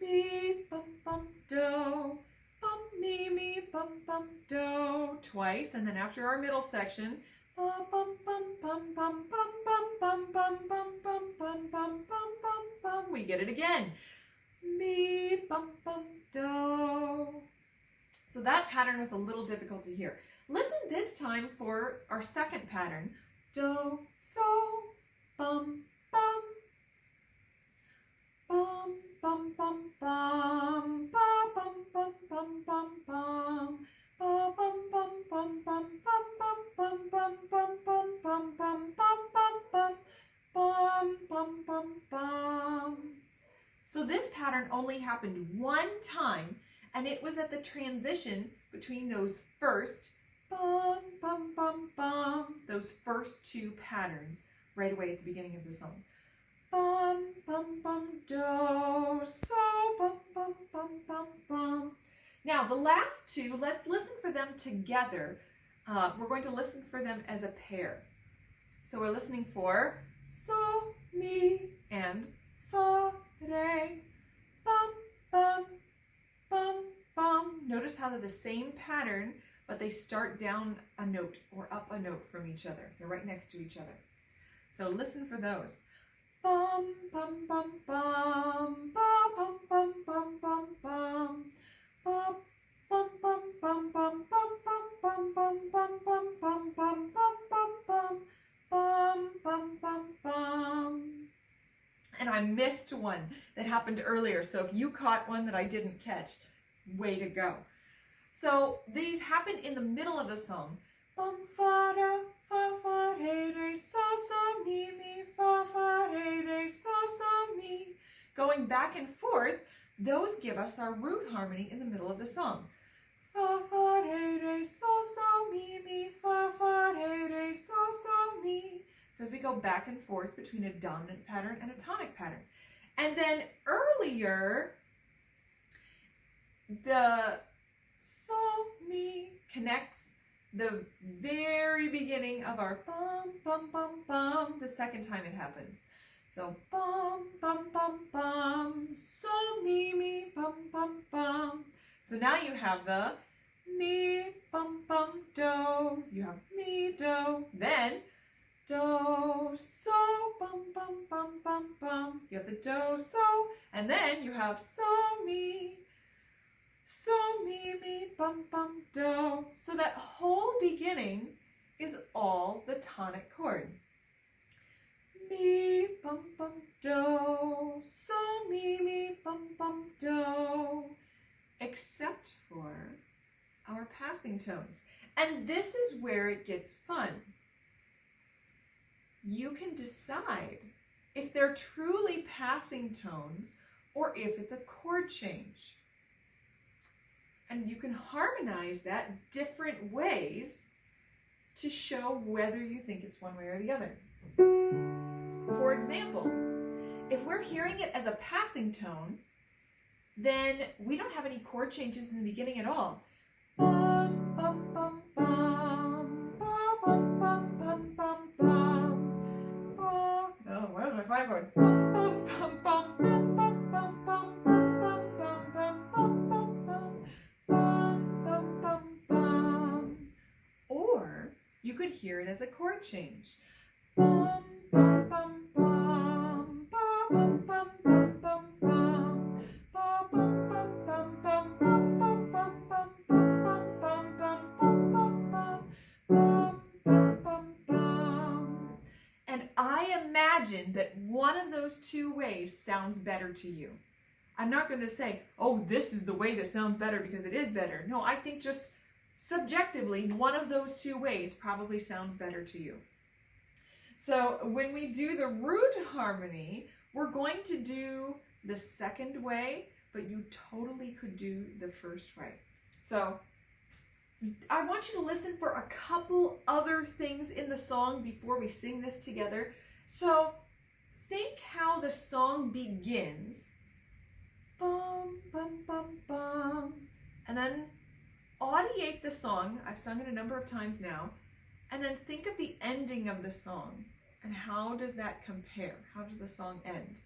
mi, bum, bum, do, bum, mi, bum, bum, do. Twice, and then after our middle section, bum, bum, bum, bum, bum, bum, bum, bum, bum, bum, bum, bum, bum, bum, bum. We get it again. Mi, bum, bum, do. So that pattern was a little difficult to hear. Listen this time for our second pattern. Do, so, bum, bum. Bum, bum, bum, bum, ba, bum, bum, bum, bum, bum. Ba, bum, bum, bum, bum, bum, bum, bum, bum, bum, bum, bum, bum, bum, bum, bum, bum, bum, bum. So this pattern only happened one time, and it was at the transition between those first bum, bum, bum, bum, those first two patterns right away at the beginning of the song. Bum, bum, bum, do, so, bum, bum, bum, bum, bum. Now, the last two, let's listen for them together. We're going to listen for them as a pair. So we're listening for so, mi, and fa, re, bum, bum, bum, bum. Notice how they're the same pattern, but they start down a note or up a note from each other. They're right next to each other. So listen for those. Bum, bum, bum, bum, ba, bum, bum, bum, bum, bum, ba, bum, bum, bum, bum, bum, bum, bum, bum, bum, bum, bum, bum, bum, bum, bum, bum, bum, bum. And I missed one that happened earlier, so if you caught one that I didn't catch, way to go. So these happen in the middle of the song. Bum, fa, da, fa, fa, re, re, so, mi, fa, fa, re, re, so, mi. Going back and forth, those give us our root harmony in the middle of the song. Fa, fa, re, re, so, mi, fa, fa, re, re, so, mi. Because we go back and forth between a dominant pattern and a tonic pattern. And then earlier, the so, mi connects the very beginning of our bum, bum, bum, bum, the second time it happens. So bum, bum, bum, bum, so, mi, bum, bum, bum. So now you have the mi, bum, bum, do. You have mi, do. Then do, so, bum, bum, bum, bum, bum. You have the do, so, and then you have so, mi, bum, bum, do. So that whole beginning is all the tonic chord. Mi, bum, bum, do, so, mi, bum, bum, do. Except for our passing tones. And this is where it gets fun. You can decide if they're truly passing tones or if it's a chord change. And you can harmonize that different ways to show whether you think it's one way or the other. For example, if we're hearing it as a passing tone, then we don't have any chord changes in the beginning at all. Bum, bum, bum, bum, bum, bum, bum, bum, bum, bum. Oh, where's my 5 chord? Bum, bum, bum, bum, bum, bum, bum, bum, bum, bum, bum, bum, bum, bum. Bum, bum, bum, bum. Or you could hear it as a chord change. Bum, bum, bum, bum, bum, bum, bum, bum, bum, bum. Bum, bum, bum, bum, bum, bum, bum, bum, bum, bum, bum, bum, bum, bum, bum, bum, bum, bum. And I imagine that one of those two ways sounds better to you. I'm not going to say, oh, this is the way that sounds better because it is better. No, I think just subjectively, one of those two ways probably sounds better to you. So when we do the root harmony, we're going to do the second way, but you totally could do the first way. So I want you to listen for a couple other things in the song before we sing this together. So think how the song begins. Bum, bum, bum, bum. And then audiate the song. I've sung it a number of times now. And then think of the ending of the song. And how does that compare? How does the song end?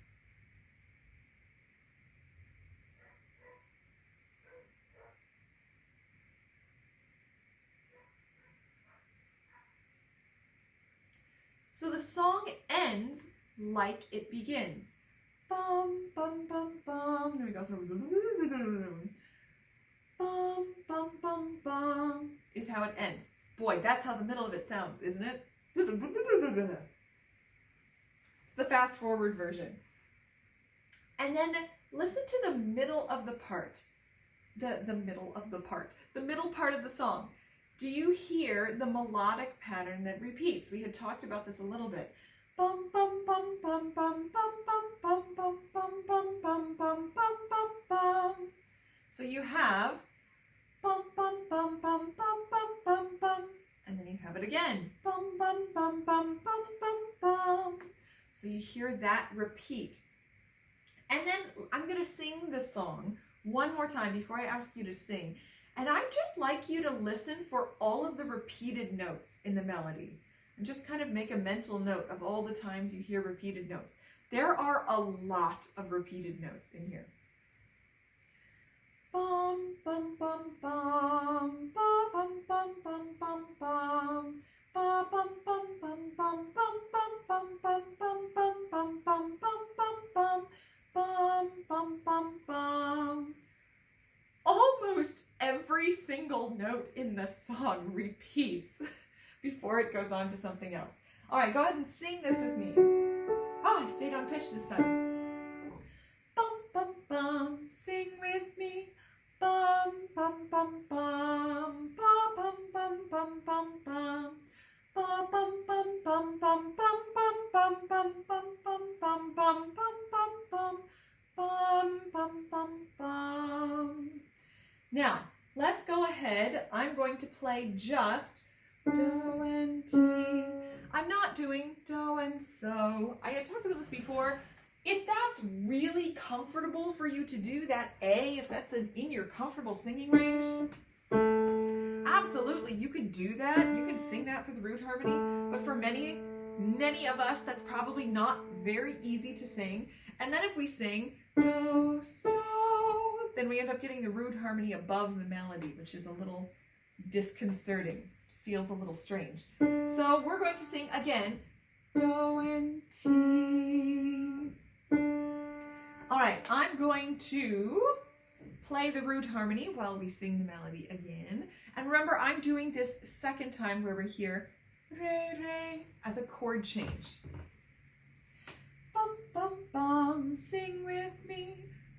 So the song ends like it begins. Bum, bum, bum, bum. Then we go through. Bum, bum, bum, bum is how it ends. Boy, that's how the middle of it sounds, isn't it? It's the fast forward version. And then listen to the middle of the part. The middle of the part. The middle part of the song. Do you hear the melodic pattern that repeats? We had talked about this a little bit. Bum bum bum bum bum bum bum bum bum bum bum bum bum bum bum. So you have bum bum bum bum bum bum bum bum, and then you have it again. Bum bum bum bum bum bum bum. So you hear that repeat. And then I'm going to sing the song one more time before I ask you to sing. And I'd just like you to listen for all of the repeated notes in the melody. And just kind of make a mental note of all the times you hear repeated notes. There are a lot of repeated notes in here. Bum, bum, bum, bum, ba, bum, bum, bum, bum, bum, ba, bum, bum, bum, bum, bum, bum, bum, bum, bum, bum, bum, bum, bum, bum, bum, bum, bum. Almost every single note in the song repeats before it goes on to something else. All right, go ahead and sing this with me. Oh, I stayed on pitch this time. Bum, bum, bum, sing with me. Bum, bum, bum, bum, ba, bum, bum, bum, bum, bum. Ba, bum, bum, bum, bum, bum, bum, bum, bum, bum, bum, bum, bum, bum, bum, bum, bum, bum, bum. Now, let's go ahead. I'm going to play just do and ti. I'm not doing do and so. I had talked about this before. If that's really comfortable for you to do that A, if that's in your comfortable singing range, absolutely, you can do that. You can sing that for the root harmony. But for many of us, that's probably not very easy to sing. And then if we sing do, so, then we end up getting the root harmony above the melody, which is a little disconcerting. Feels a little strange. So we're going to sing again, do and ti. All right, I'm going to play the root harmony while we sing the melody again. And remember, I'm doing this second time where we hear re, re as a chord change. Bum, bum, bum, sing with me.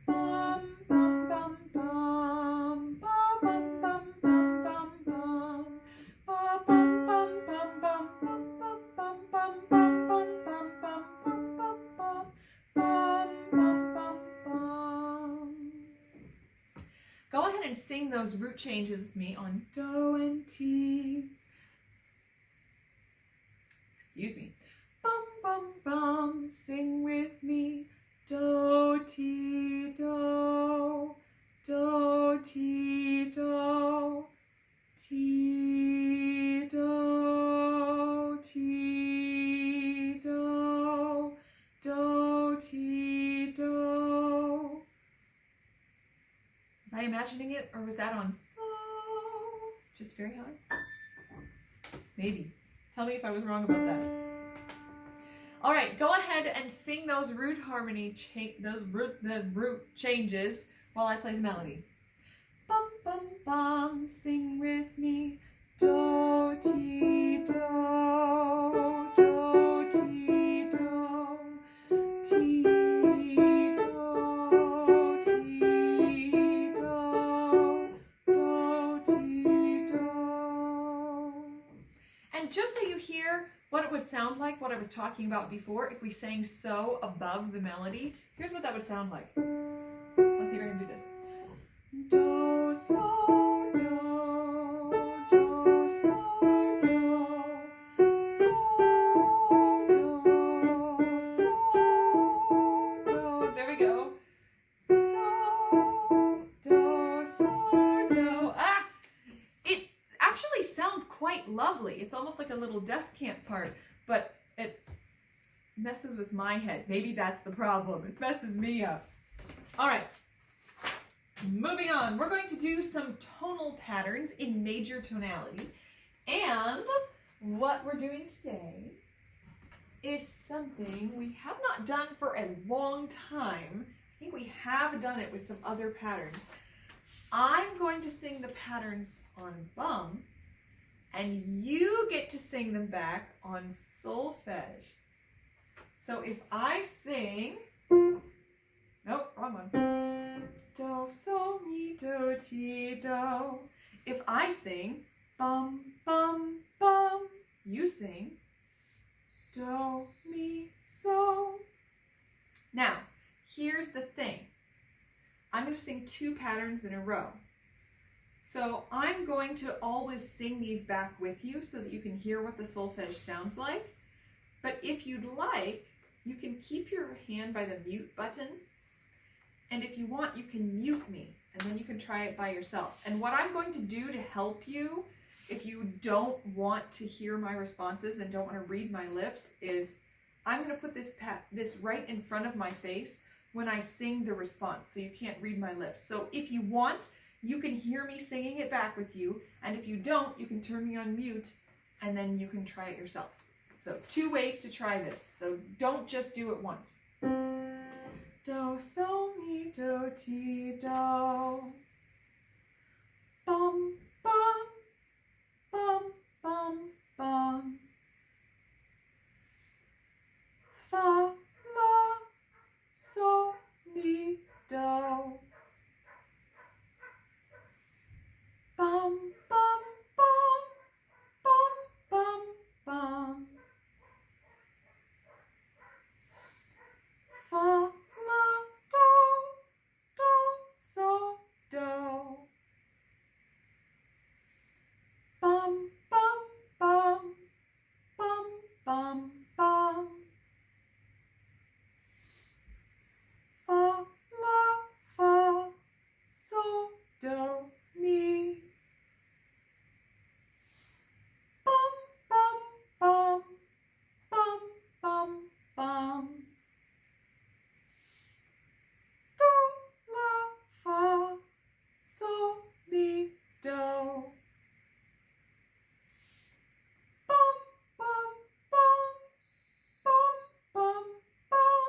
Bum, bum, bum, bum, ba, bum, bum, bum, bum, bum. Ba, bum, bum, bum, bum, bum, bum, bum, bum, bum, bum, bum, bum, bum, bum, bum, bum, bum, bum. Go ahead and sing those root changes with me on do and ti. Excuse me. Bum, bum, bum, sing with me. Do, ti, do, do, ti, do, ti, do, ti, do, do, ti, do. Was I imagining it, or was that on so? Just very high? Maybe. Tell me if I was wrong about that. All right, go ahead and sing those root harmony, the root changes while I play the melody. Bum, bum, bum, sing with me. Do, ti, do, do, ti, do, ti, do, ti, do, ti, do. And just so you hear what it would sound like, what I was talking about before, if we sang so above the melody, here's what that would sound like. Let's see if I can do this. Do, so, do, do, so, do, so, do, so, do. There we go. So, do, so, do. Ah! It actually sounds quite lovely. It's almost like a little descant part, but it messes with my head. Maybe that's the problem. It messes me up. All right. Moving on, we're going to do some tonal patterns in major tonality. And what we're doing today is something we have not done for a long time. I think we have done it with some other patterns. I'm going to sing the patterns on bum, and you get to sing them back on solfege. So if I sing, nope, wrong one. Do, sol, mi, do, ti, do. If I sing bum, bum, bum, you sing do, mi, so. Now, here's the thing. I'm going to sing two patterns in a row. So I'm going to always sing these back with you so that you can hear what the solfege sounds like. But if you'd like, you can keep your hand by the mute button. And if you want, you can mute me, and then you can try it by yourself. And what I'm going to do to help you, if you don't want to hear my responses and don't want to read my lips, is I'm going to put this right in front of my face when I sing the response, so you can't read my lips. So if you want, you can hear me singing it back with you, and if you don't, you can turn me on mute, and then you can try it yourself. So 2 ways to try this, so don't just do it once. Do, sol, mi, do, ti, do. Bum, bum, bum, bum, bum. Fa, la, sol, mi, do. Bum, bum, bum, bum, bum, bum. Fa, la, do, sol, do. Bum, bum, bum, bum, bum, bum. Fa, la, fa, sol, do, mi. Bum, bum, bum, bum, bum, bum. Do, la, fa, sol, mi, do. Bum, bum, bum, bum, bum, bum.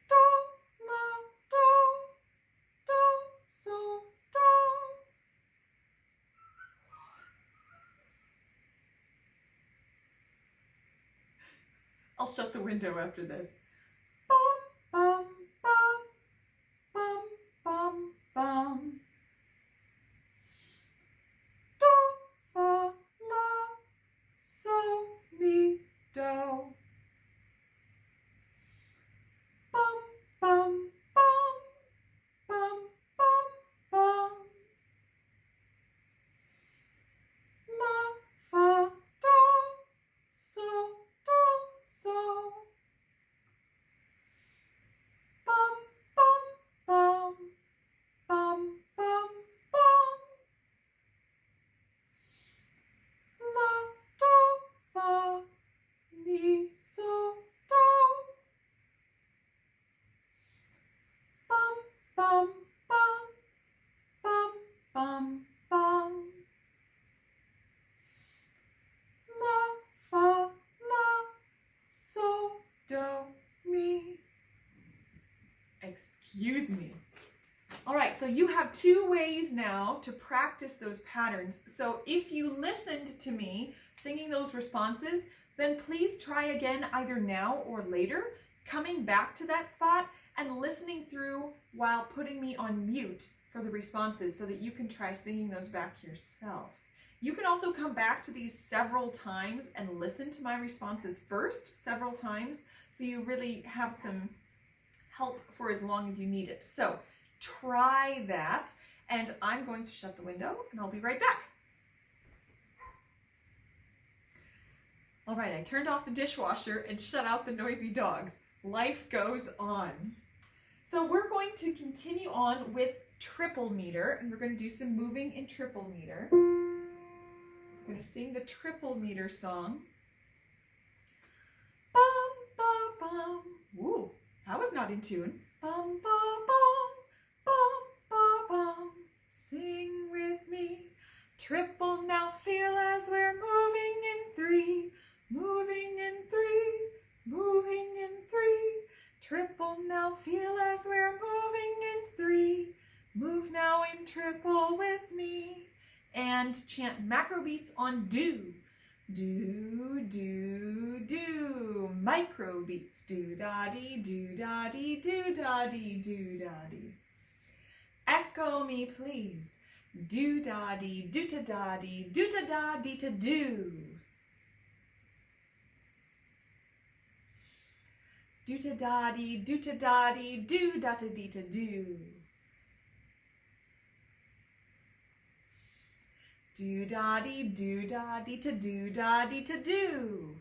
Do, la, do, sol, do. I'll shut the window after this. Bum, bum, bum, bum, bum, bum. Do, fa, la, sol, mi, do. Bum, bum, bum, bum, bum, bum. La, fa, do, sol, do, sol. Bum, bum, bum, bum, bum, bum. La, do, fa, mi, so, do. Bum, bum, bum, bum, bum, bum. La, fa, la, sol, do, mi. Excuse me. All right, so you have 2 ways now to practice those patterns. So if you listened to me singing those responses, then please try again either now or later, coming back to that spot and listening through while putting me on mute for the responses so that you can try singing those back yourself. You can also come back to these several times and listen to my responses first several times so you really have some help for as long as you need it. So try that, and I'm going to shut the window and I'll be right back. All right, I turned off the dishwasher and shut out the noisy dogs. Life goes on. So we're going to continue on with triple meter, and we're going to do some moving in triple meter. We're going to sing the triple meter song. Bum, ba, bum. Ooh, that was not in tune. Bum, ba, bum, bum, ba, bum. Sing with me. Triple now, feel as we're moving in 3. triple, now feel as we're moving in 3. Move now in triple with me. And chant macro beats on do. Do, do, do. Micro beats. Do-da-dee, do-da-dee, do-da-dee, do-da-dee. Echo me, please. Do-da-dee, do-ta-da-dee, do-ta-da-dee-ta-do. Do-ta-da-dee, do-ta-da-dee, do-da-ta-dee-ta-do. Do-da-dee, do-da-dee-ta-do-da-dee-ta-do.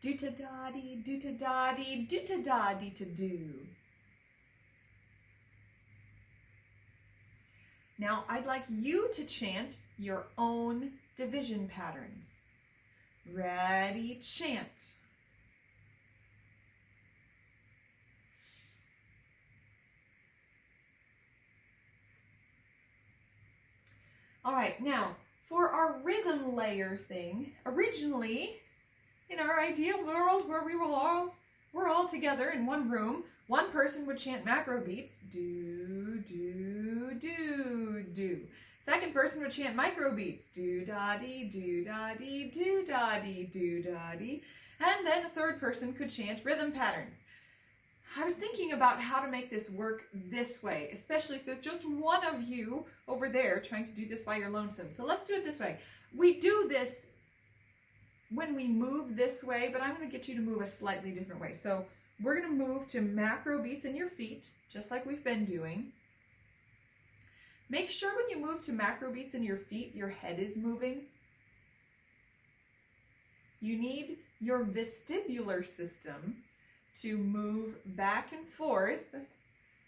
Do-ta-da-dee, do-ta-da-dee, do-ta-da-dee-ta-do. Now, I'd like you to chant your own division patterns. Ready, chant. All right, now for our rhythm layer thing, originally in our ideal world where we're all together in one room, one person would chant macro beats, do, do, do, do. Second person would chant micro beats, do-da-dee, do-da-dee, do-da-dee, do-da-dee. And then a third person could chant rhythm patterns. I was thinking about how to make this work this way, especially if there's just one of you over there trying to do this by your lonesome. So let's do it this way. We do this when we move this way, but I'm going to get you to move a slightly different way. So we're going to move to macro beats in your feet, just like we've been doing. Make sure when you move to macro beats in your feet, your head is moving. You need your vestibular system to move back and forth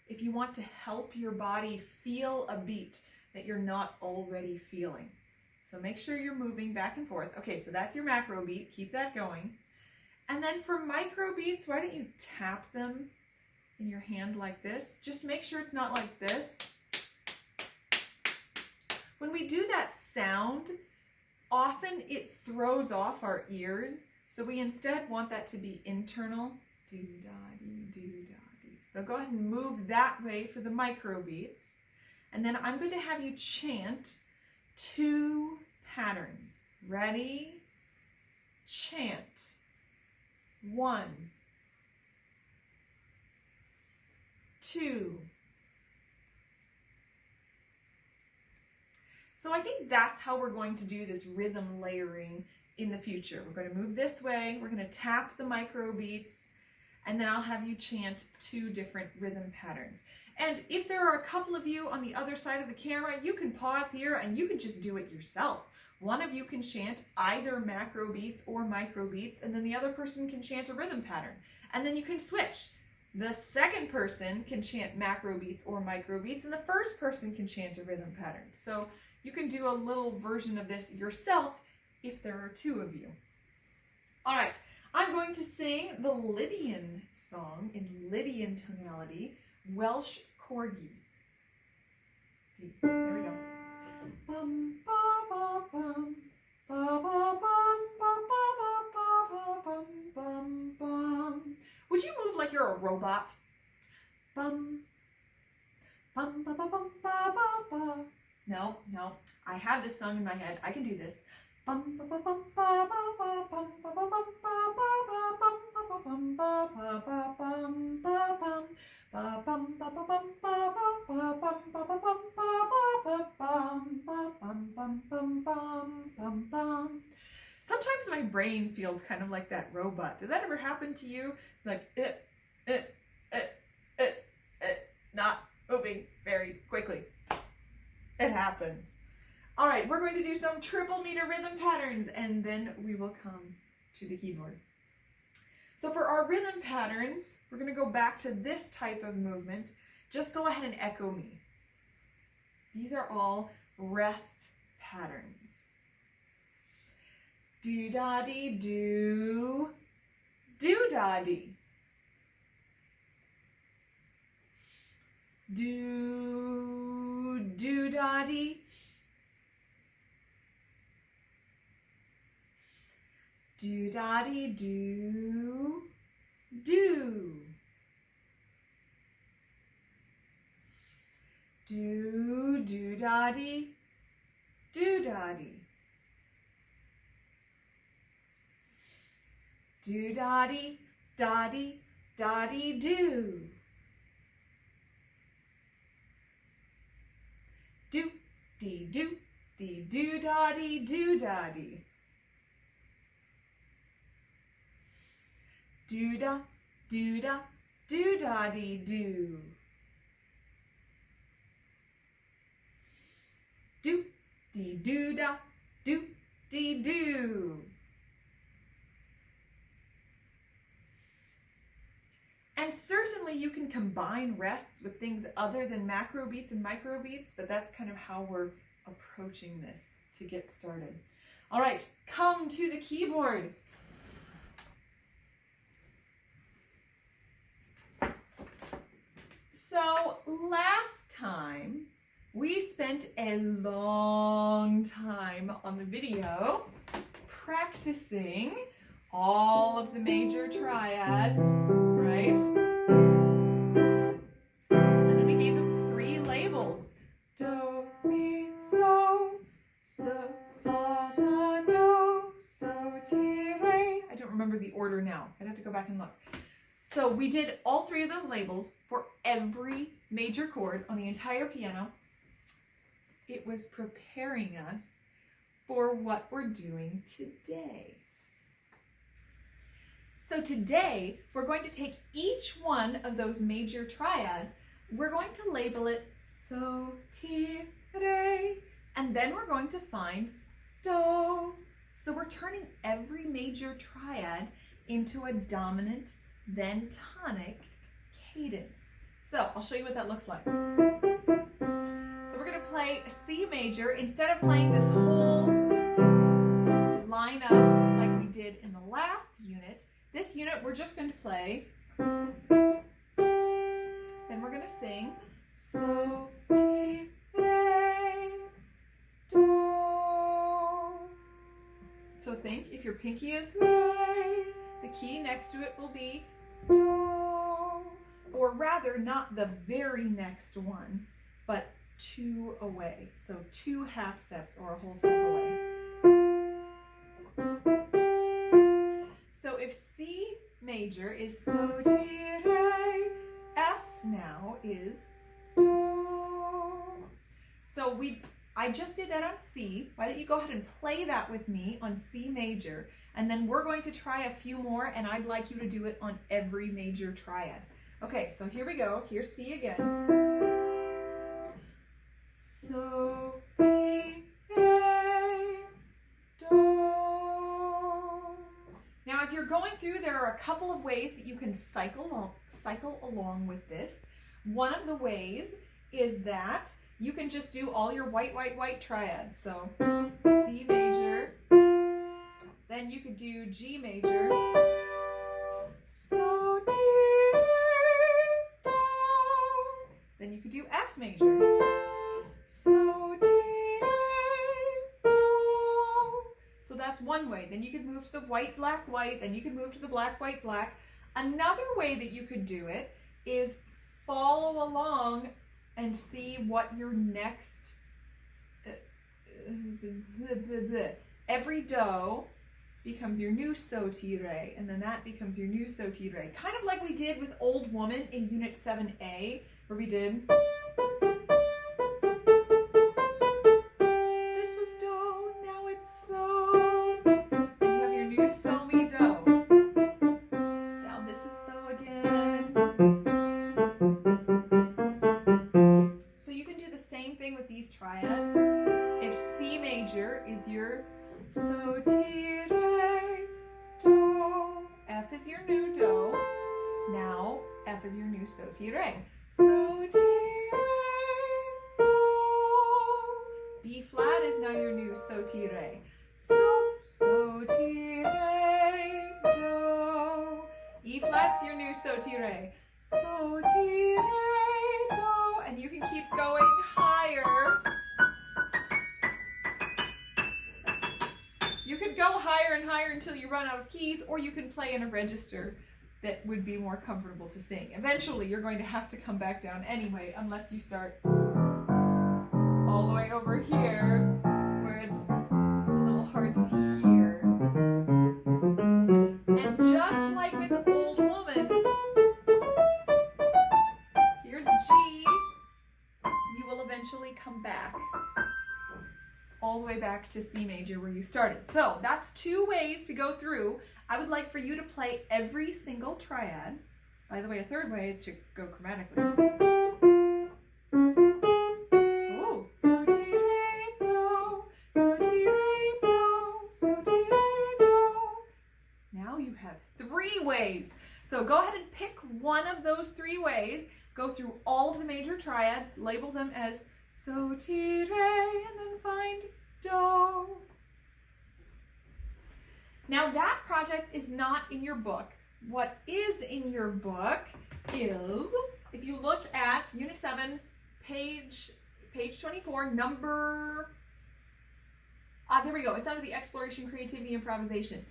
if you want to help your body feel a beat that you're not already feeling. So make sure you're moving back and forth. Okay, so that's your macro beat. Keep that going. And then for micro beats, why don't you tap them in your hand like this? Just make sure it's not like this. When we do that sound, often it throws off our ears. So we instead want that to be internal. Do-da-dee, do-da-dee. So go ahead and move that way for the micro beats. And then I'm going to have you chant 2 patterns. Ready? Chant. 1, 2. So I think that's how we're going to do this rhythm layering in the future. We're going to move this way, we're going to tap the micro beats, and then I'll have you chant 2 different rhythm patterns. And if there are a couple of you on the other side of the camera, you can pause here and you can just do it yourself. One of you can chant either macro beats or micro beats, and then the other person can chant a rhythm pattern. And then you can switch. The second person can chant macro beats or micro beats, and the first person can chant a rhythm pattern. So you can do a little version of this yourself if there are 2 of you. All right, I'm going to sing the Lydian song in Lydian tonality, Welsh Corgi. There we go. Bum, ba, ba, bum, ba, ba, bum, ba, ba, ba, ba, bum, bum. Would you move like you're a robot? Bum, bum, ba, ba, bum, ba, ba, ba. No, no. I have this song in my head. I can do this. Bum, ba, ba, bum, ba, ba, ba, bum, ba, ba, bum, ba, ba, ba, bum, ba, ba, bum, ba, ba, ba, bum, ba, bum. Ba bum ba ba bum ba ba ba bum ba ba bum ba ba ba bum ba bum bum bum bum bum bum. Sometimes my brain feels kind of like that robot. Did that ever happen to you? It's like not moving very quickly. It happens. All right, we're going to do some triple meter rhythm patterns, and then we will come to the keyboard. So for our rhythm patterns, we're going to go back to this type of movement. Just go ahead and echo me. These are all rest patterns. Do-da-dee, do, do-da-dee. Do, do-da-dee. Do da dee do, do. Do do da dee, do da dee. Do da dee, da dee, da dee do. Do dee do, dee do da dee, do da dee. Do da, do da, do da dee do. Do dee do da, do dee do. And certainly you can combine rests with things other than macro beats and micro beats, but that's kind of how we're approaching this to get started. All right, come to the keyboard. So last time we spent a long time on the video practicing all of the major triads, right? And then we gave them 3 labels. Do, mi, so, so, fa, la, do, so, ti, re. I don't remember the order now. I'd have to go back and look. So we did all 3 of those labels for every major chord on the entire piano. It was preparing us for what we're doing today. So today, we're going to take each one of those major triads, we're going to label it so, ti, re, and then we're going to find do. So we're turning every major triad into a dominant, then tonic cadence. So I'll show you what that looks like. So we're going to play a C major. Instead of playing this whole lineup like we did in the last unit, this unit we're just going to play. Then we're going to sing so, ti, re, do. So think, if your pinky is re, the key next to it will be do, or rather not the very next one, but 2 away. So 2 half steps or a whole step away. So if C major is so, ti, re, F now is do. So I just did that on C. Why don't you go ahead and play that with me on C major, and then we're going to try a few more, and I'd like you to do it on every major triad. Okay, so here we go. Here's C again. So, ti, re, do. Now, as you're going through, there are a couple of ways that you can cycle along with this. One of the ways is that you can just do all your white, white, white triads. So, C major. Then you could do G major. So, ti, re, do. Then you could do F major. So, ti, re, do. So that's one way. Then you could move to the white, black, white. Then you could move to the black, white, black. Another way that you could do it is follow along and see what your next, every do becomes your new so, ti, re, and then that becomes your new so, ti, re. Kind of like we did with Old Woman in Unit 7A, where we did, this was do, now it's so, and you have your new so, mi, do. Now this is so again. So you can do the same thing with these triads. If C major is your so, ti, re, do, F is your new do, now F is your new so, ti, re. So, ti, re, do. B flat is now your new so, ti, re. So, ti, re, do. E flat's your new so, ti, re. So, ti, re, do. And you can keep going higher. You could go higher and higher until you run out of keys, or you can play in a register that would be more comfortable to sing. Eventually, you're going to have to come back down anyway, unless you start all the way over here, where it's a little hard to hear. And just like with Old Woman, here's G, you will eventually come back all the way back to C major where you started. So that's 2 ways to go through. I would like for you to play every single triad. By the way, a 3rd way is to go chromatically. Oh, so ti re do, so ti re do, so ti re do. Now you have 3 ways. So go ahead and pick one of those 3 ways. Go through all of the major triads, label them as so ti re, and then find do. Now that project is not in your book. What is in your book is, if you look at Unit 7, page 24, number, there we go. It's under the Exploration, Creativity, Improvisation.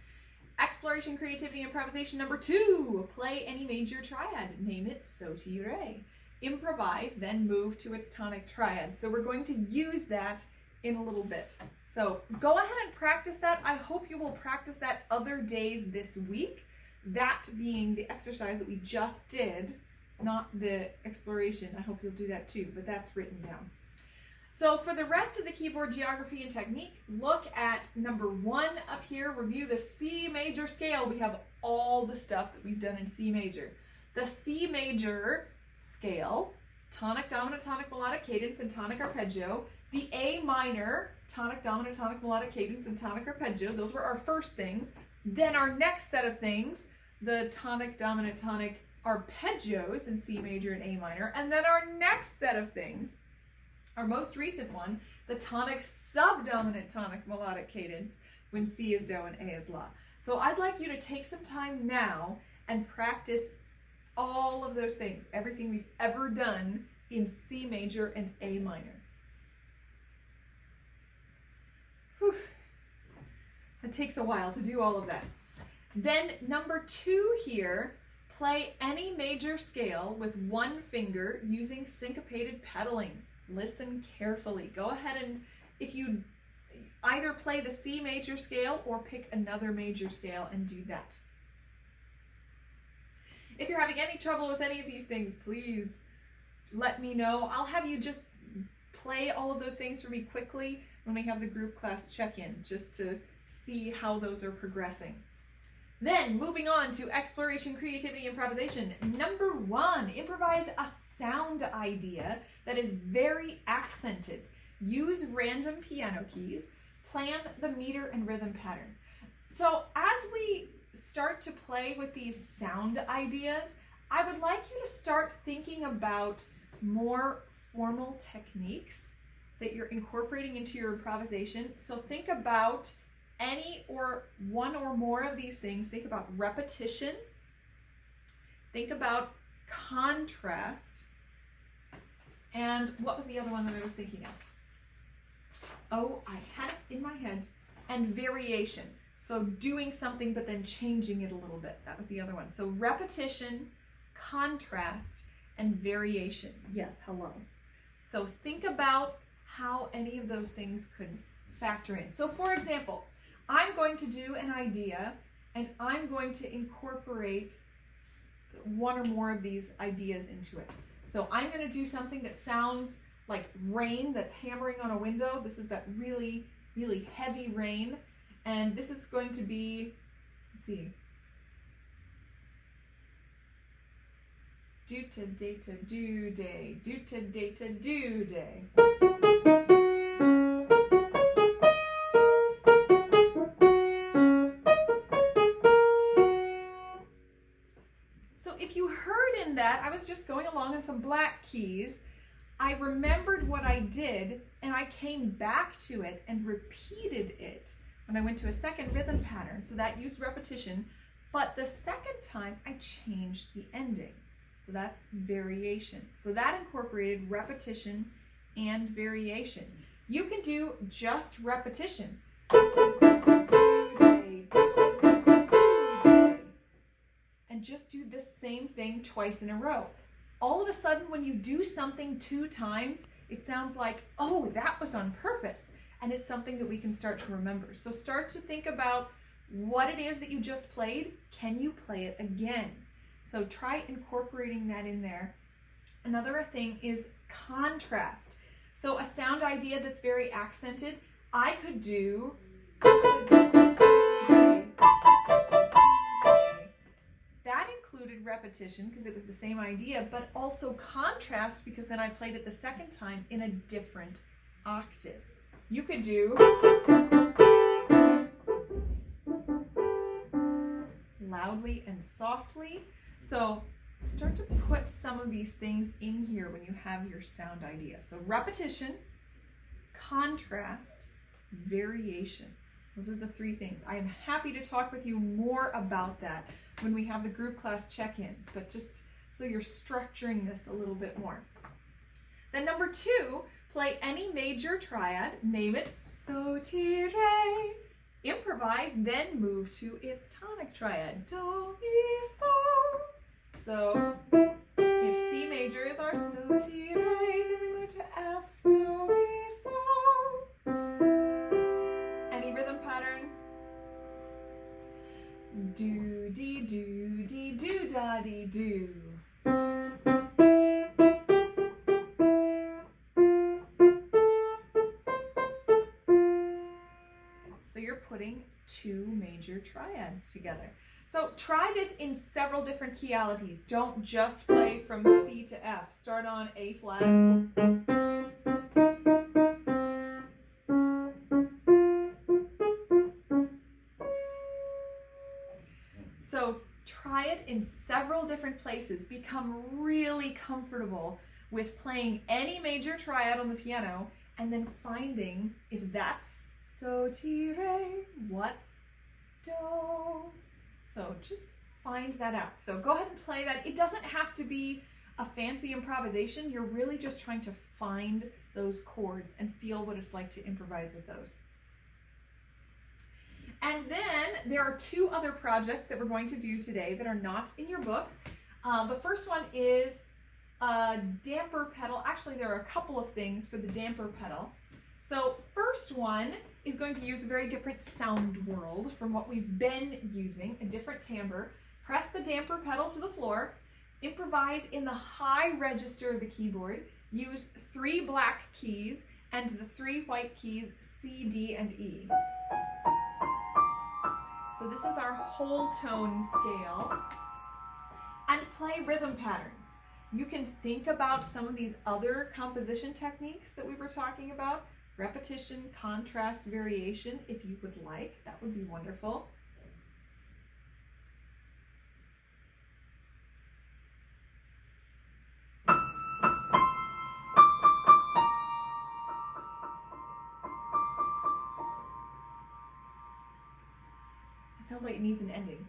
Exploration, Creativity, Improvisation number 2. Play any major triad. Name it so ti re. Improvise, then move to its tonic triad. So we're going to use that in a little bit. So go ahead and practice that. I hope you will practice that other days this week. That being the exercise that we just did, not the exploration. I hope you'll do that too, but that's written down. So for the rest of the keyboard geography and technique, look at number 1 up here, review the C major scale. We have all the stuff that we've done in C major. The C major scale, tonic, dominant, tonic, melodic cadence, and tonic arpeggio. The A minor, tonic, dominant, tonic, melodic cadence, and tonic arpeggio. Those were our first things. Then our next set of things, the tonic, dominant, tonic arpeggios in C major and A minor. And then our next set of things, our most recent one, the tonic subdominant tonic melodic cadence when C is do and A is la. So I'd like you to take some time now and practice all of those things, everything we've ever done in C major and A minor. Whew. It takes a while to do all of that. Then number 2 here, play any major scale with 1 finger using syncopated pedaling. Listen carefully. Go ahead and, if you either play the C major scale or pick another major scale and do that. If you're having any trouble with any of these things, please let me know. I'll have you just play all of those things for me quickly when we have the group class check-in, just to see how those are progressing. Then moving on to exploration, creativity, improvisation. Number 1, improvise a sound idea that is very accented. Use random piano keys. Plan the meter and rhythm pattern. So as we start to play with these sound ideas, I would like you to start thinking about more formal techniques that you're incorporating into your improvisation. So think about any or one or more of these things. Think about repetition. Think about contrast. And what was the other one that I was thinking of? Oh, I had it in my head. And variation. So doing something but then changing it a little bit. That was the other one. So repetition, contrast, and variation. Yes, hello. So think about how any of those things could factor in. So for example, I'm going to do an idea and I'm going to incorporate 1 or more of these ideas into it. So I'm going to do something that sounds like rain that's hammering on a window. This is that really, really heavy rain. And this is going to be, let's see, do to day to do day, do to day to do day. So if you heard in that, I was just going along on some black keys. I remembered what I did and I came back to it and repeated it when I went to a second rhythm pattern. So that used repetition, but the second time I changed the ending. So that's variation. So that incorporated repetition and variation. You can do just repetition. just do the same thing twice in a row. All of a sudden, when you do something 2 times, it sounds like, oh, that was on purpose. And it's something that we can start to remember. So start to think about what it is that you just played. Can you play it again? So try incorporating that in there. Another thing is contrast. So a sound idea that's very accented, I could do that included repetition because it was the same idea, but also contrast because then I played it the second time in a different octave. You could do loudly and softly. So start to put some of these things in here when you have your sound idea. So repetition, contrast, variation. Those are the 3 things. I am happy to talk with you more about that when we have the group class check-in, but just so you're structuring this a little bit more. Then number 2, play any major triad, name it, so, ti, re. Improvise, then move to its tonic triad, do, mi, so. So if C major is our so, ti, re, then we move to F, do, mi, so. Any rhythm pattern? Do, dee, do, da, dee, do. So you're putting 2 major triads together. So try this in several different keyalities. Don't just play from C to F. Start on A flat. So try it in several different places. Become really comfortable with playing any major triad on the piano and then finding if that's so, ti, re, what's do. So just find that out. So go ahead and play that. It doesn't have to be a fancy improvisation. You're really just trying to find those chords and feel what it's like to improvise with those. And then there are 2 other projects that we're going to do today that are not in your book. The first one is a damper pedal. Actually, there are a couple of things for the damper pedal. So first one is going to use a very different sound world from what we've been using, a different timbre. Press the damper pedal to the floor, improvise in the high register of the keyboard, use 3 black keys and the 3 white keys C, D, and E. So this is our whole tone scale. And play rhythm patterns. You can think about some of these other composition techniques that we were talking about. Repetition, contrast, variation, if you would like. That would be wonderful. It sounds like it needs an ending.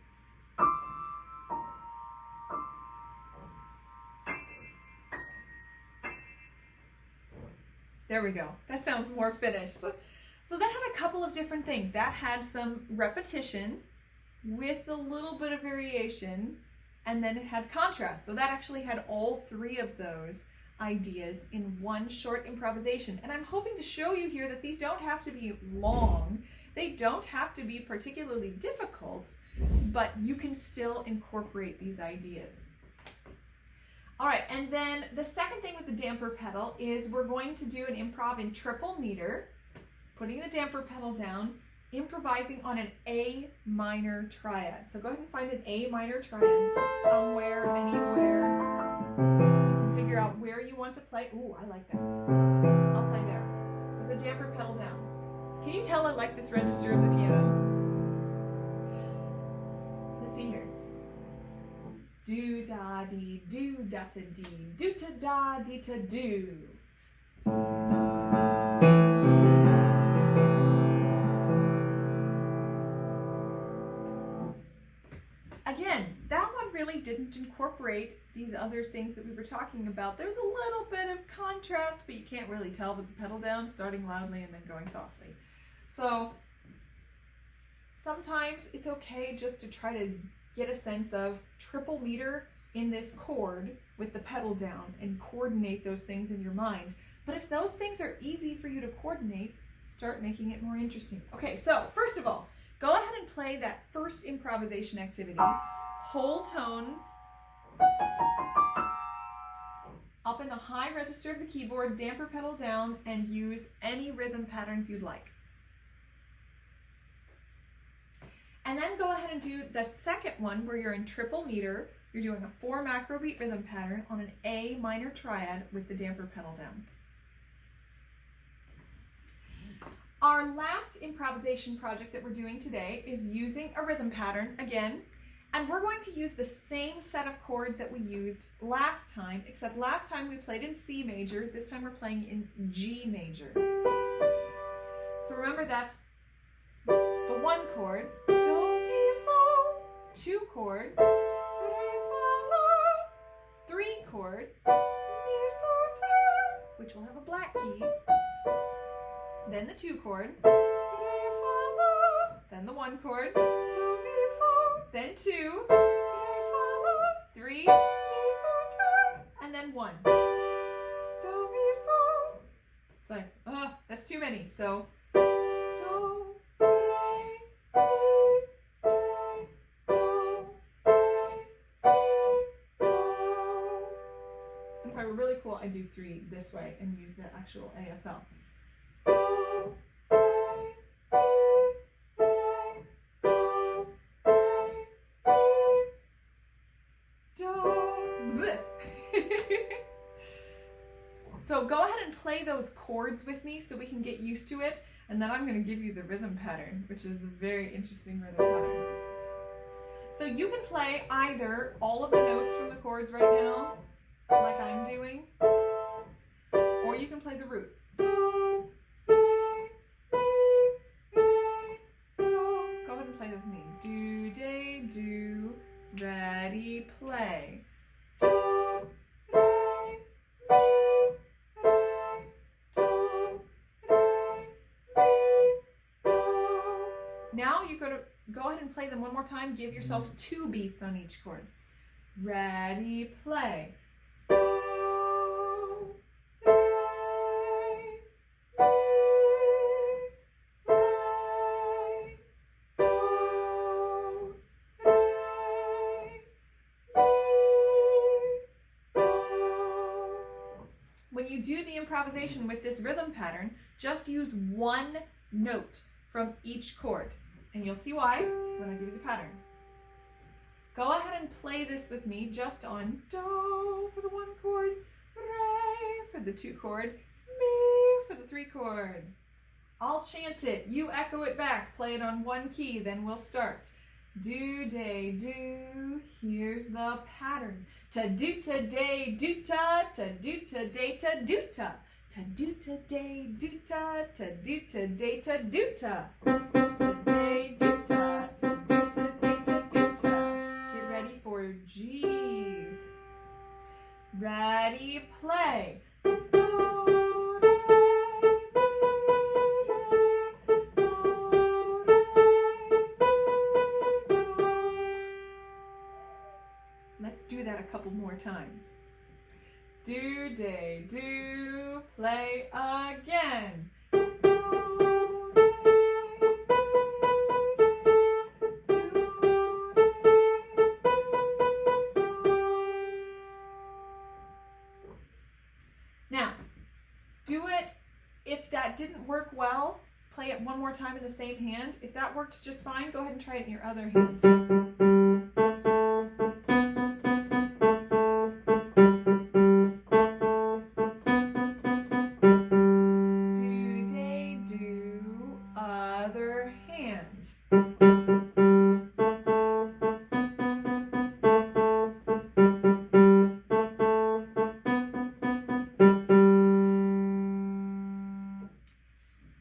There we go. That sounds more finished. So that had a couple of different things. That had some repetition with a little bit of variation, and then it had contrast. So that actually had all 3 of those ideas in one short improvisation. And I'm hoping to show you here that these don't have to be long. They don't have to be particularly difficult, but you can still incorporate these ideas. All right, and then the second thing with the damper pedal is we're going to do an improv in triple meter, putting the damper pedal down, improvising on an A minor triad. So go ahead and find an A minor triad somewhere, anywhere. You can figure out where you want to play. Ooh, I like that. I'll play there with the damper pedal down. Can you tell I like this register of the piano? Let's see here. Do da dee do da ta dee do ta da dee ta do. Again, that one really didn't incorporate these other things that we were talking about. There's a little bit of contrast, but you can't really tell with the pedal down, starting loudly and then going softly. So sometimes it's okay just to try to get a sense of triple meter in this chord with the pedal down and coordinate those things in your mind. But if those things are easy for you to coordinate, start making it more interesting. Okay, so first of all, go ahead and play that first improvisation activity. Whole tones up in the high register of the keyboard, damper pedal down, and use any rhythm patterns you'd like. And then go ahead and do the second one where you're in triple meter. You're doing a 4 macro beat rhythm pattern on an A minor triad with the damper pedal down. Our last improvisation project that we're doing today is using a rhythm pattern again, and we're going to use the same set of chords that we used last time, except last time we played in C major, this time we're playing in G major. So remember, that's the 1 chord, do, mi, sol, 2 chord, re, fa, la, 3 chord, mi, sol, te, which will have a black key, then the 2 chord, re, fa, la, then the 1 chord, do, mi, sol, then 2, re, fa, la, 3, mi, sol, te, and then 1. Do, mi, sol. It's like, that's too many. So, do, re, mi, re, do, re, mi, do. And if I were really cool, I'd do 3 this way and use the actual ASL. Do, re, mi, re, do, re, mi, do. Bleh. So go ahead and play those chords with me so we can get used to it, and then I'm going to give you the rhythm pattern, which is a very interesting rhythm pattern. So you can play either all of the notes from the chords right now, like I'm doing, or you can play the roots. Do, re, mi, re, do. Go ahead and play with me. Do, de, do, ready, play. Do, re, mi, re, do, re, mi, do. Now you're going to go ahead and play them one more time. Give yourself 2 beats on each chord. Ready, play. Do, re, mi, re, do, re, mi, do. When you do the improvisation with this rhythm pattern, just use 1 note from each chord. And you'll see why when I give you the pattern. Go ahead and play this with me just on do for the 1 chord, re for the 2 chord, mi for the 3 chord. I'll chant it, you echo it back, play it on 1 key, then we'll start. Do, de, do, here's the pattern. Ta do ta day do ta, ta do ta day ta do ta. Ta do ta day do ta, ta do ta day ta do ta. Ta day do ta, ta do ta day ta do ta. Get ready for G. Ready, play. Do, re, mi, re, do, re, mi, do. Let's do that a couple more times. Do, de, do, play again. Now, do it. If that didn't work well, play it one more time in the same hand. If that worked just fine, go ahead and try it in your other hand. Do, de, do, other hand.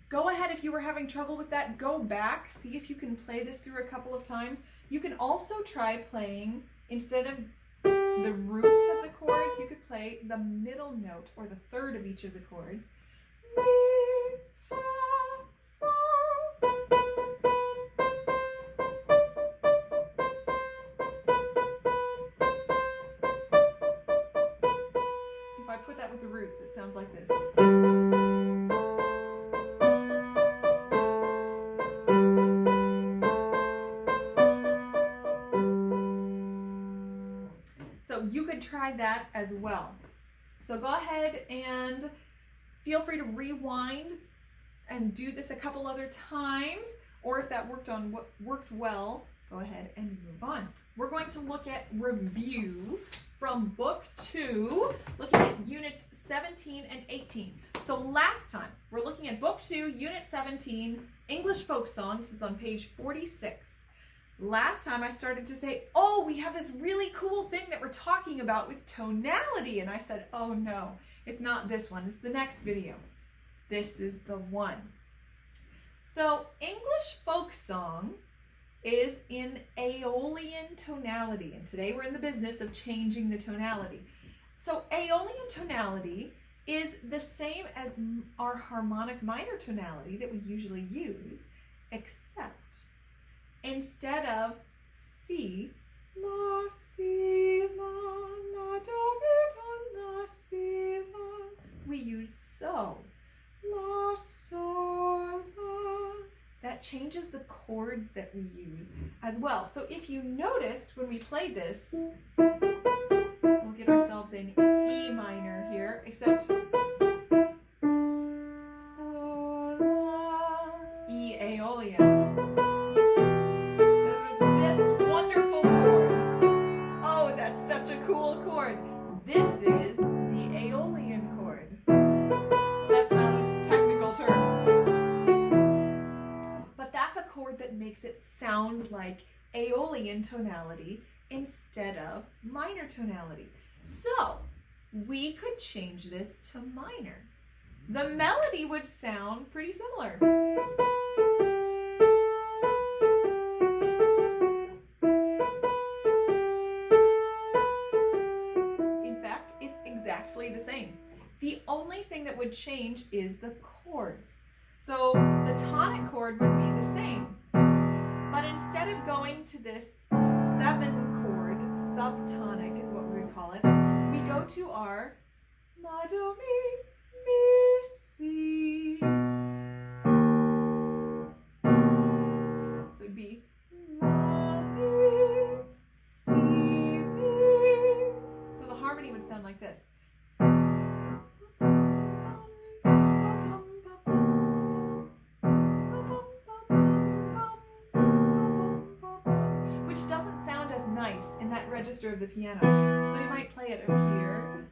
Go ahead, if you were having trouble with that, go back, see if you can play this through a couple of times. You can also try playing, instead of the roots of the chords, you could play the middle note or the third of each of the chords. Mi, fa, sol. notes. It sounds like this. So you could try that as well. So go ahead and feel free to rewind and do this a couple other times, or if that worked well, go ahead and move on. We're going to look at review from book 2, looking at units 17 and 18. So last time, we're looking at book 2, unit 17, English folk songs. This is on page 46. Last time I started to say, oh, we have this really cool thing that we're talking about with tonality. And I said, oh no, it's not this one, it's the next video. This is the one. So English folk song is in Aeolian tonality, and today we're in the business of changing the tonality. So Aeolian tonality is the same as our harmonic minor tonality that we usually use, except instead of C, la, si, la, la, do, mi, do, la, si, la, we use so, la, so, la. That changes the chords that we use as well. So if you noticed when we played this, we'll get ourselves an E minor here, except so, la, E Aeolian. This was this wonderful chord. Oh, that's such a cool chord. This is the Aeolian chord. That's not a technical term. That's a chord that makes it sound like Aeolian tonality instead of minor tonality. So we could change this to minor. The melody would sound pretty similar. In fact, it's exactly the same. The only thing that would change is the chords. So the tonic chord would be the same, but instead of going to this 7 chord, subtonic is what we would call it, we go to our la, do, mi, si. So it'd be la, mi, si, mi. So the harmony would sound like this. Register of the piano. So you might play it up here.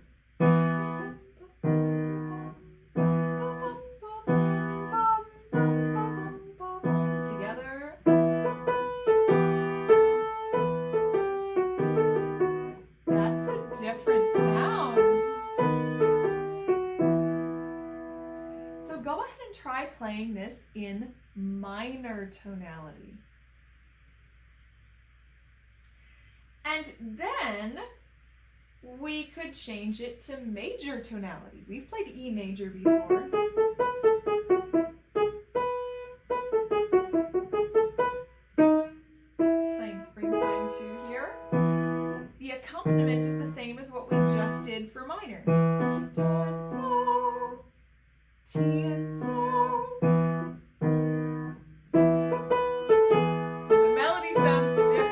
Together. That's a different sound. So go ahead and try playing this in minor tonality. And then we could change it to major tonality. We've played E major before. Playing Springtime 2 here. The accompaniment is the same as what we just did for minor. Do and so, T and so. The melody sounds different.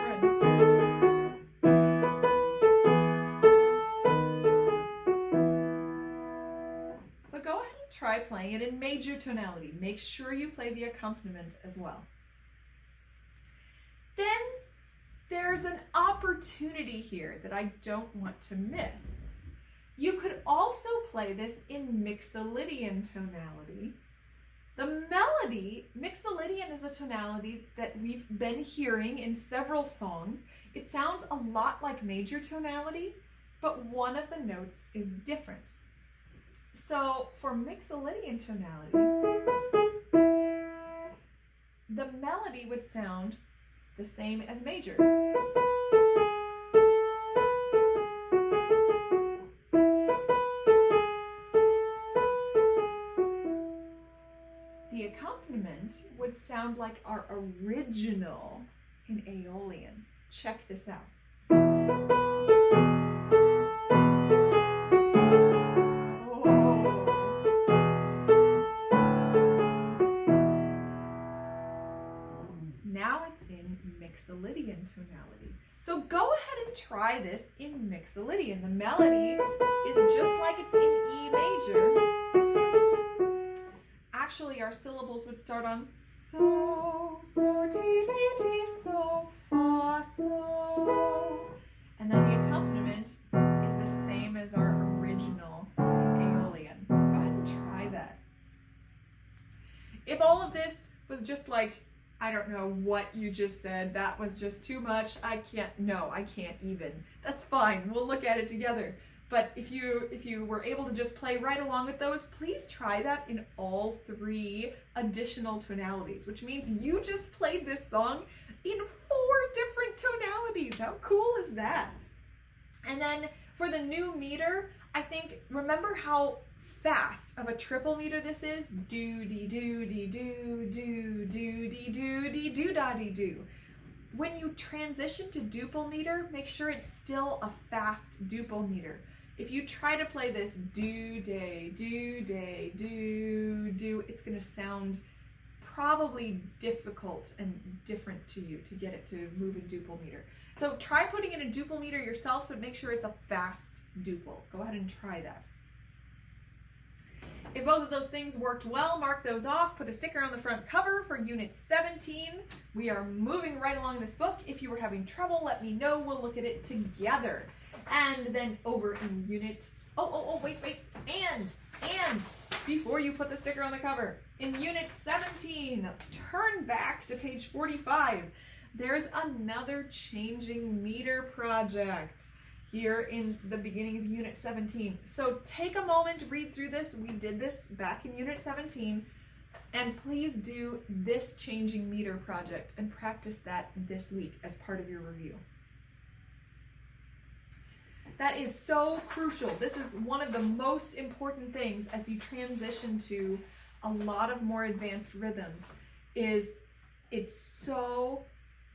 Try playing it in major tonality. Make sure you play the accompaniment as well. Then there's an opportunity here that I don't want to miss. You could also play this in Mixolydian tonality. The melody, Mixolydian is a tonality that we've been hearing in several songs. It sounds a lot like major tonality, but one of the notes is different. So for Mixolydian tonality, the melody would sound the same as major. The accompaniment would sound like our original in Aeolian. Check this out. Oh. and try this in Mixolydian. The melody is just like it's in E major. Actually, our syllables would start on so, so, ti, re, ti, so, fa, so. And then the accompaniment is the same as our original Aeolian. Go ahead and try that. If all of this was just like, I don't know what you just said, that was just too much, I can't even. That's fine, we'll look at it together. But if you were able to just play right along with those, please try that in all 3 additional tonalities, which means you just played this song in 4 different tonalities. How cool is that? And then for the new meter, I think, remember how fast of a triple meter this is? Do, dee, do, dee, do, do, do, dee, do, dee, do, da, dee, do. When you transition to duple meter, make sure it's still a fast duple meter. If you try to play this do, day, do, day, do, do, it's going to sound probably difficult and different to you to get it to move in duple meter. So try putting it in duple meter yourself, but make sure it's a fast duple. Go ahead and try that. If both of those things worked well, mark those off, put a sticker on the front cover for Unit 17. We are moving right along this book. If you were having trouble, let me know. We'll look at it together. And then over in Unit, wait, and before you put the sticker on the cover, in Unit 17, turn back to page 45. There's another changing meter project here in the beginning of Unit 17. So take a moment to read through this. We did this back in Unit 17. And please do this changing meter project and practice that this week as part of your review. That is so crucial. This is one of the most important things as you transition to a lot of more advanced rhythms. It's so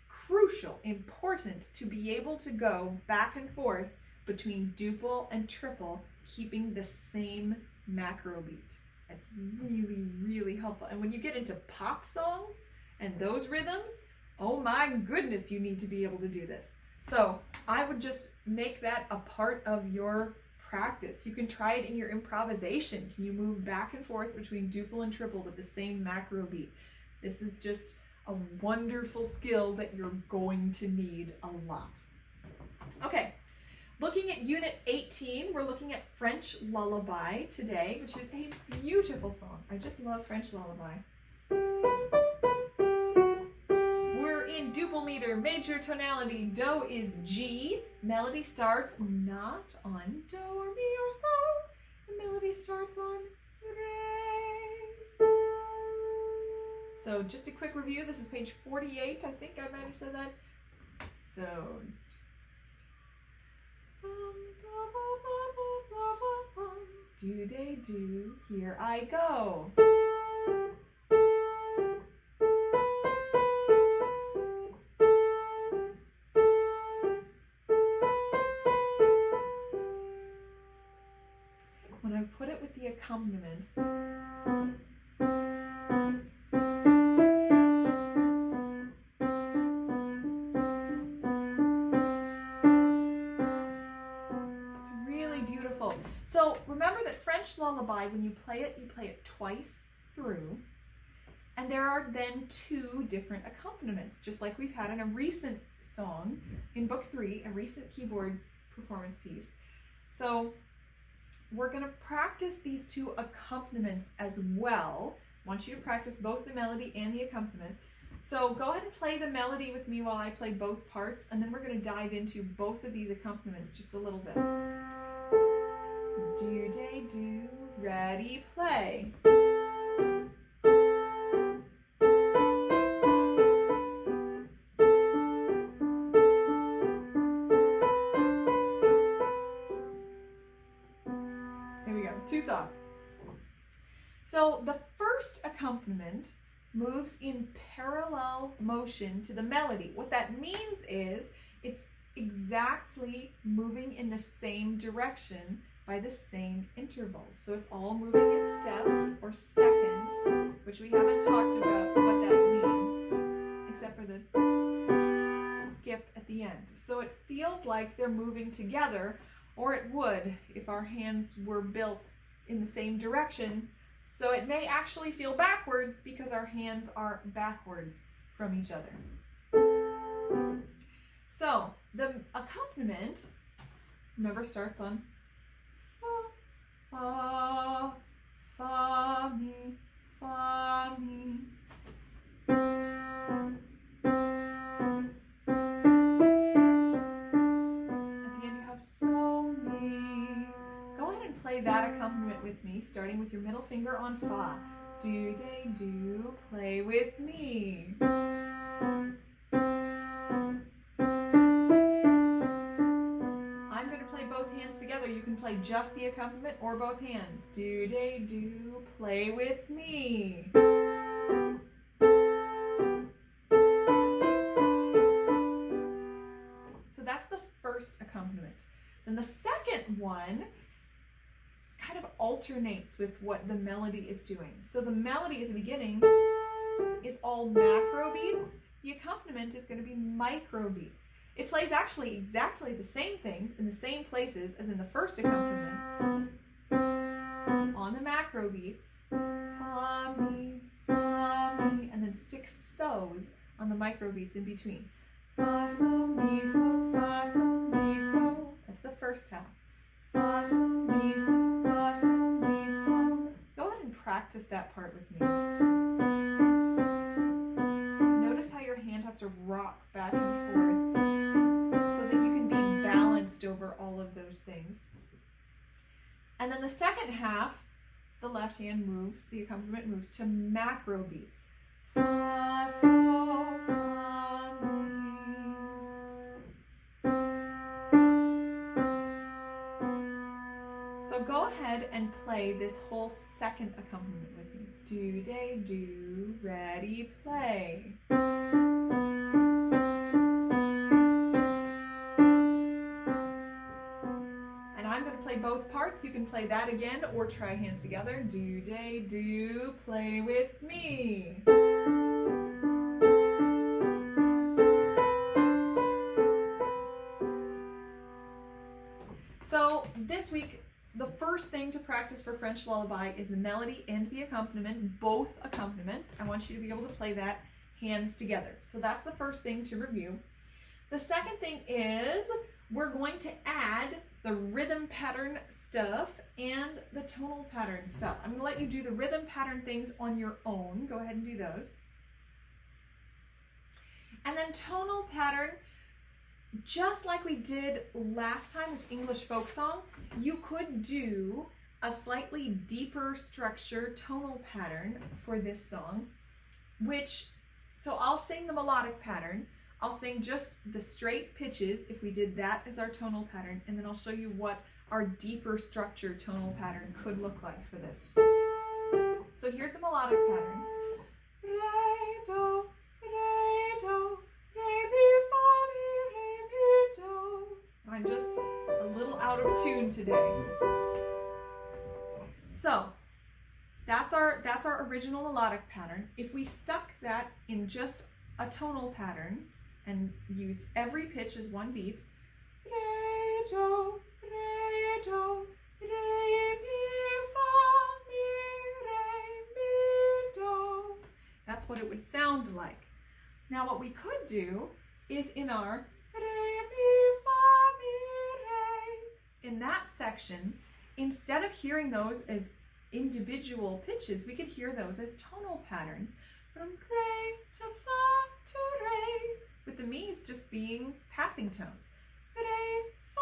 crucial, important to be able to go back and forth between duple and triple, keeping the same macro beat. It's really, really helpful. And when you get into pop songs and those rhythms, oh my goodness, you need to be able to do this. So I would just make that a part of your practice. You can try it in your improvisation. Can you move back and forth between duple and triple with the same macro beat? This is just a wonderful skill that you're going to need a lot. Okay, looking at Unit 18, we're looking at French Lullaby today, which is a beautiful song. I just love French Lullaby. We're in duple meter, major tonality. Do is G. Melody starts not on do or mi or so. The melody starts on re. So just a quick review. This is page 48. I think I might have said that. So do they do, here I go. When I put it with the accompaniment, so remember that French Lullaby, when you play it twice through, and there are then 2 different accompaniments, just like we've had in a recent song in Book 3, a recent keyboard performance piece. So we're going to practice these 2 accompaniments as well. I want you to practice both the melody and the accompaniment. So go ahead and play the melody with me while I play both parts, and then we're going to dive into both of these accompaniments just a little bit. Do, day, do, ready, play. Here we go, too soft. So the first accompaniment moves in parallel motion to the melody. What that means is it's exactly moving in the same direction by the same intervals. So it's all moving in steps or seconds, which we haven't talked about what that means, except for the skip at the end. So it feels like they're moving together, or it would if our hands were built in the same direction. So it may actually feel backwards because our hands are backwards from each other. So the accompaniment, remember, starts on fa, fa, fa, mi, fa, mi. At the end you have so, mi. Go ahead and play that accompaniment with me, starting with your middle finger on fa. Do, de, do, play with me. Both hands together. You can play just the accompaniment or both hands. Do, de, do, play with me. So that's the first accompaniment. Then the second one kind of alternates with what the melody is doing. So the melody at the beginning is all macro beats. The accompaniment is going to be micro beats. It plays actually exactly the same things in the same places as in the first accompaniment. On the macro beats, fa, mi, and then sticks so's on the micro beats in between. Fa, so, mi, so, fa, so, mi, so. That's the first half. Fa, so, mi, so, fa, so, mi, so. Go ahead and practice that part with me. Notice how your hand has to rock back and forth, so that you can be balanced over all of those things. And then the second half, the left hand moves, the accompaniment moves to macro beats. Fa, so, fa, mi. So go ahead and play this whole second accompaniment with me. Do, de, do, ready, play. Both parts. You can play that again or try hands together. Do, de, do, play with me. So this week, the first thing to practice for French Lullaby is the melody and the accompaniment, both accompaniments. I want you to be able to play that hands together. So that's the first thing to review. The second thing is we're going to add the rhythm pattern stuff and the tonal pattern stuff. I'm going to let you do the rhythm pattern things on your own. Go ahead and do those. And then tonal pattern, just like we did last time with English folk song, you could do a slightly deeper structure tonal pattern for this song, so I'll sing the melodic pattern. I'll sing just the straight pitches if we did that as our tonal pattern, and then I'll show you what our deeper structure tonal pattern could look like for this. So here's the melodic pattern. Re, do, re, do, re, mi, fa, mi, re, mi, do. I'm just a little out of tune today. So that's our original melodic pattern. If we stuck that in just a tonal pattern and used every pitch as one beat, re, do, re, do, re, mi, fa, mi, re, mi, do. That's what it would sound like. Now what we could do is in our re, mi, fa, mi, re, in that section, instead of hearing those as individual pitches, we could hear those as tonal patterns from re to fa to re, with the mi's just being passing tones. Re, fa,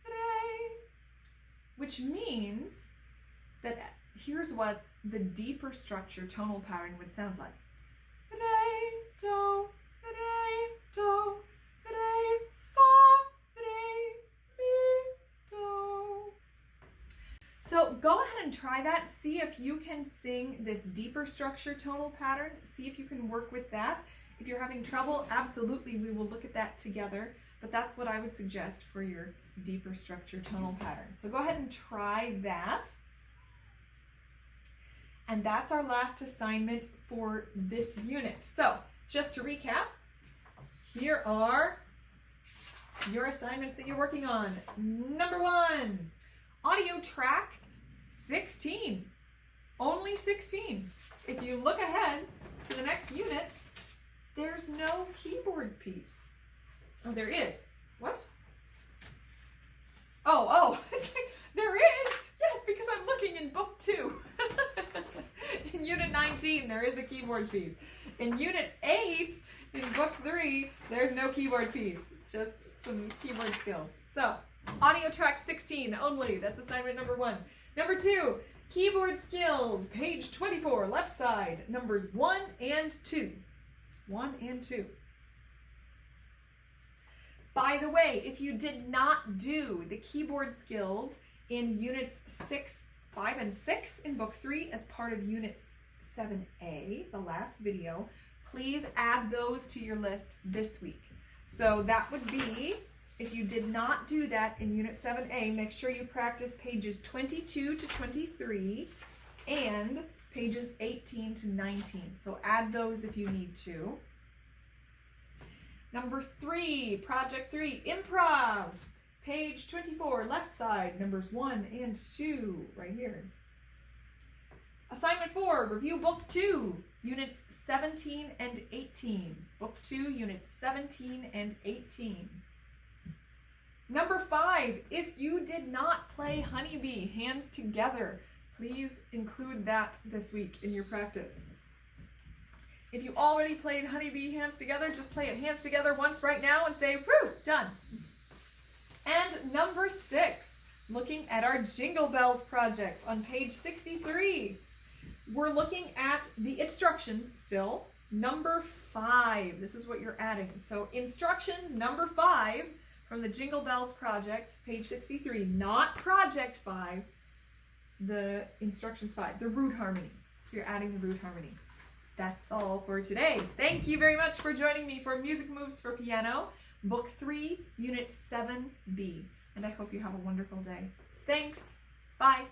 re. Which means that here's what the deeper structure tonal pattern would sound like. Re, do, re, fa, re, mi, do. So go ahead and try that. See if you can sing this deeper structure tonal pattern. See if you can work with that. If you're having trouble, absolutely, we will look at that together. But that's what I would suggest for your deeper structure tonal pattern. So go ahead and try that. And that's our last assignment for this unit. So just to recap, here are your assignments that you're working on. Number 1, audio track 16. Only 16. If you look ahead to the next unit, there's no keyboard piece. Oh, there is. What? Oh, there is? Yes, because I'm looking in book 2. In unit 19, there is a keyboard piece. In unit 8, in book 3, there's no keyboard piece. Just some keyboard skills. So, audio track 16 only. That's assignment number 1. Number 2, keyboard skills, page 24, left side, numbers 1 and 2. 1 and 2. By the way, if you did not do the keyboard skills in units 6, 5, and 6 in book 3 as part of unit 7A, the last video, please add those to your list this week. So that would be, if you did not do that in unit 7A, make sure you practice pages 22 to 23 and pages 18 to 19. So add those if you need to. Number 3, project 3, improv. Page 24, left side, numbers 1 and 2, right here. Assignment 4, review book 2, units 17 and 18. Book 2, units 17 and 18. Number 5, if you did not play Honeybee, hands together, please include that this week in your practice. If you already played Honeybee hands together, just play it hands together once right now and say, whew, done. And number 6, looking at our Jingle Bells project on page 63. We're looking at the instructions still. Number 5, this is what you're adding. So instructions number 5 from the Jingle Bells project, page 63, not project 5, the instructions 5, the root harmony. So you're adding the root harmony. That's all for today. Thank you very much for joining me for Music Moves for Piano, Book 3, Unit 7B. And I hope you have a wonderful day. Thanks. Bye.